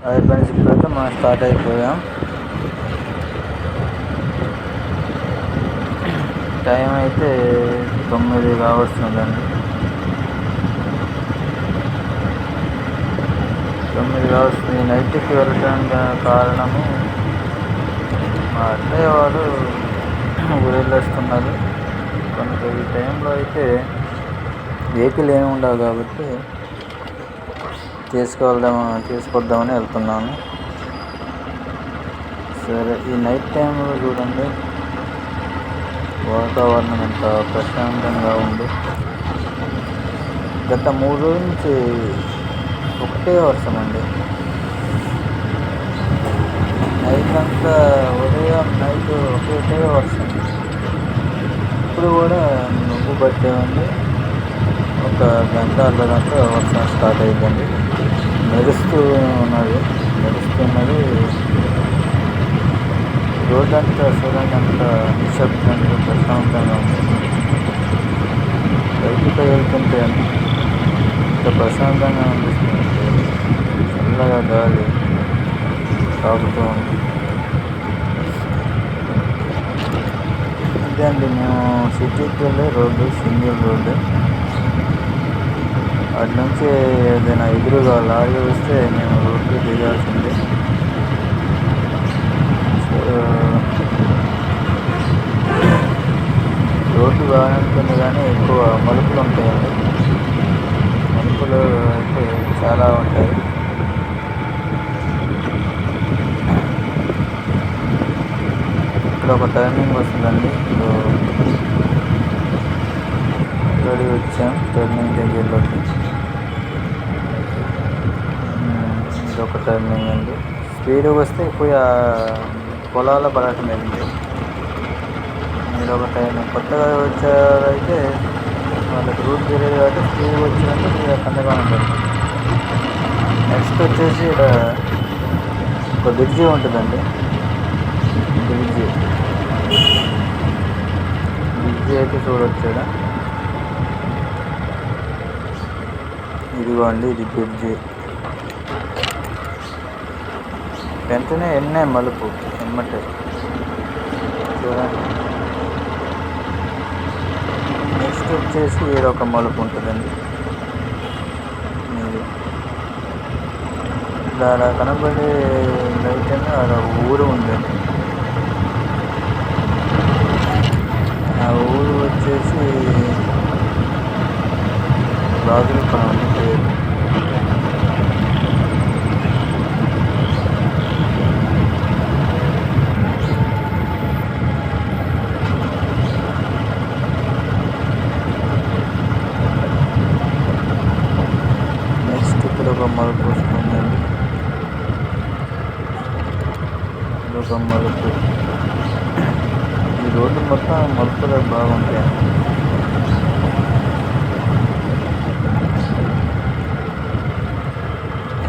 అదే ఫ్రెండ్స్, ఇప్పుడైతే మనం స్టార్ట్ అయిపోయాం. టైం అయితే 9 కావస్తుందండి. 9 కావస్తుంది. నైట్కి వెళ్ళడానికి కారణము మా అత్తయ్య వాళ్ళు ఊరెళ్ళొస్తున్నారు కనుక ఈ టైంలో అయితే వెహికల్ ఏమి ఉండవు కాబట్టి తీసుకొద్దామని వెళ్తున్నాను. సరే, ఈ నైట్ టైంలో చూడండి వాతావరణం ఎంత ప్రశాంతంగా ఉంది. గత 3 రోజుల నుంచి ఒకటే వర్షం అండి. నైట్ అంతా ఉదయం నైట్ ఒకటే వర్షం. ఇప్పుడు కూడా నువ్వు బట్టే ఉంది. ఒక గంట అర్ధగంట వర్షం స్టార్ట్ అయిపోయింది. మెరుస్తున్నది. రోడ్డు అంతా చూడండి అంత నిశ్శబ్దంగా ప్రశాంతంగా ఉంది. బయటికి వెళ్తుంటే ఎంత ప్రశాంతంగా అనిపిస్తుంది. చల్లగా గాలి తాగుతూ ఉంది. ఇదే అండి మేము సిటీకి వెళ్ళే రోడ్డు, సింగిల్ రోడ్డు. అటు నుంచి ఏదైనా ఎదురుగా లారీ వస్తే మేము రోడ్డు దిగాల్సిందే. రోడ్డు బాగానే ఉంటుంది కానీ ఎక్కువ మలుపులు ఉంటాయండి. మలుపులు అయితే చాలా ఉంటాయి. ఇక్కడ ఒక టర్నింగ్ వస్తుందండి. రెడీ వచ్చాం టర్నింగ్ దగ్గరలోకి. ఇదొక టర్నింగ్ అండి. స్పీడ్గా వస్తే పోయి పొలాల పడటం ఏంటి. మీరు ఒక టైం కొత్తగా వచ్చారైతే వాళ్ళకి రూట్ తెలియదు కాబట్టి స్పీడ్గా వచ్చినట్టు మీరు కందగా ఉంటుంది. నెక్స్ట్ వచ్చేసి ఇక్కడ ఒక బ్రిడ్జి ఉంటుందండి. బ్రిడ్జి అయితే చూడవచ్చు. ఇదిగోండి, ఇది బ్రిడ్జి. వెంటనే ఎన్నే మలుపు ఎమ్మటే చూడండి. నెక్స్ట్ వచ్చేసి వేరొక మలుపు ఉంటుందండి. మీరు అలా కనబడే లైట్ అని అలా ఊరు ఉందండి. ఆ ఊరు వచ్చేసి రాజులపురం అని పేరు. నెక్స్ట్ ఇక్కడ ఒక మలుపు వస్తుందండి. ఇదొక మలుపు. ఈ రోడ్డు మొత్తం మలుపులు బాగుంటాయండి.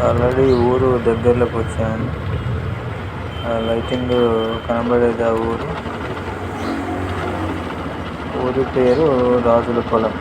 ఆల్రెడీ ఊరు దగ్గరలోకి వచ్చామండి. లైటింగ్ కనబడేది. ఆ ఊరి పేరు రాజులపురం.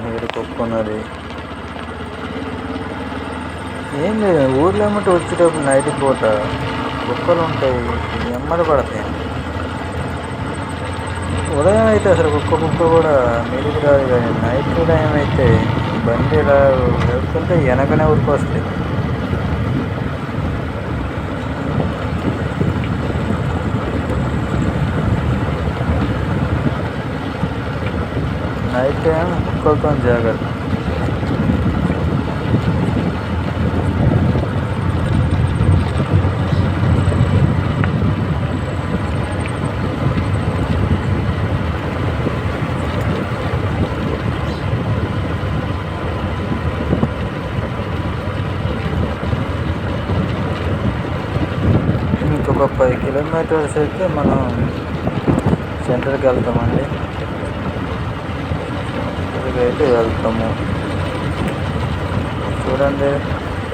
ఇక్కడ కొక్కున్నది. ఏం లేదు, ఊర్లో ఏమంటే వచ్చేటప్పుడు నైట్ పూట కుక్కలు ఉంటాయి, ఎమ్మడి పడతాయి. ఉదయం అయితే అసలు కుక్క కూడా మీదికి రాదు, కానీ నైట్ టైం అయితే బండి ఇలా వెళ్తుంటే వెనకనే ఊరికి వస్తాయి. నైట్ టైం కుక్కలతో జాగ్రత్త. ఇంకొక 5 కిలోమీటర్స్ అయితే మనం సెంటర్కి వెళ్తామండి. సెంటర్కి అయితే వెళ్తాము. చూడండి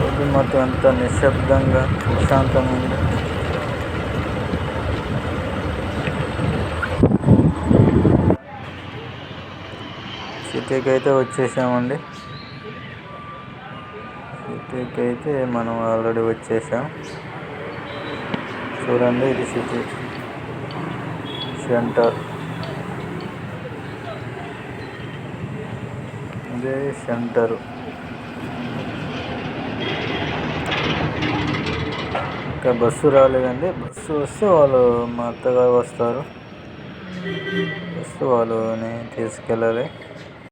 రోడ్డు మొత్తం ఎంత నిశ్శబ్దంగా ప్రశాంతంగా ఉంది. సిటీకి అయితే వచ్చేసామండి. సిటీకి అయితే మనం ఆల్రెడీ వచ్చేసాం. చూడండి ఇది సిటీ సెంటర్. ఇదే సెంటరు. ఇంకా బస్సు రాలేదండి. బస్సు వస్తే వాళ్ళు మా అత్తగారు వస్తారు. బస్సు వాళ్ళని తీసుకెళ్ళాలి.